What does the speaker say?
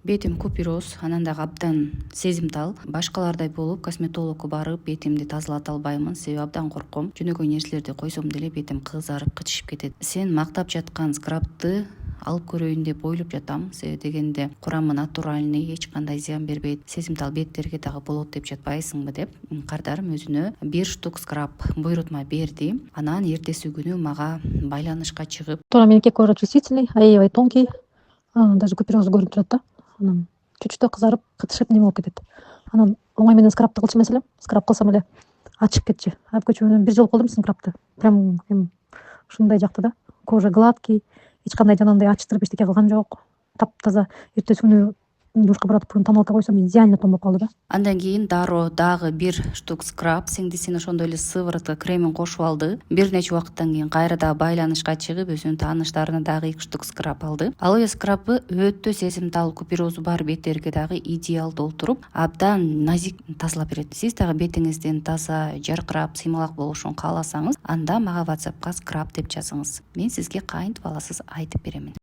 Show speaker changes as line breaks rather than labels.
Бетим купероз, анан дагы абдан сезимтал. Башкалардай болуп косметологко барып бетимди тазалата албаймын, себеби абдан корком. Жөнөкөй нерселерди койсом деле бетим кызарып, кычышып кетет. Сен мактап жаткан скрабты алып көрөйүн деп ойлоп жатам. Себеби дегенде курамы натуральный, эч кандай зыян бербейт. Сезимтал беттерге дагы болот деп жатпайсыңбы деп кардарым өзүнө 1 штук скраб буйрутма берди. Анан эртеси күнү мага байланышка чыгып,
Тоже меники кожа чувствительный, аевый тонкий, даже купероз көрүнүп турат да. Анан чүчтө кызарып, кытышып неме болуп кетет. Анан оңой менен скрабты кылчу эле, скраб кылсам эле ачып кетчү. Алып көчү менен 1 жолу кылдым скрабты. Прям ушундай жакты да. Кожа гладкий, эч кандай жанагындай ачтырып эчтеке кылган жок. Таптаза. Эртеси күнү душка баратып буну тамалата койсом идеально томоп калды да.
Андан кийин дароо дагы 1 штук скраб, сиңдисин ошондой эле сыворотка кремин кошуп алды. Бир нече убакыттан кийин кайра дагы байланышка чыгып, өзүнүн тааныштарына дагы 2 штук скраб алды. Алоэ скрабы өтө сезимтал, куперозу бар беттерге дагы идеалдуу туруп, абдан назик тазалап берет. Сиз дагы бетиңиздин таза, жаркырап, сыймалак болушун кааласаңыз, анда мага WhatsAppка скраб деп жазыңыз. Мен сизге кантип аласыз айтып беремин.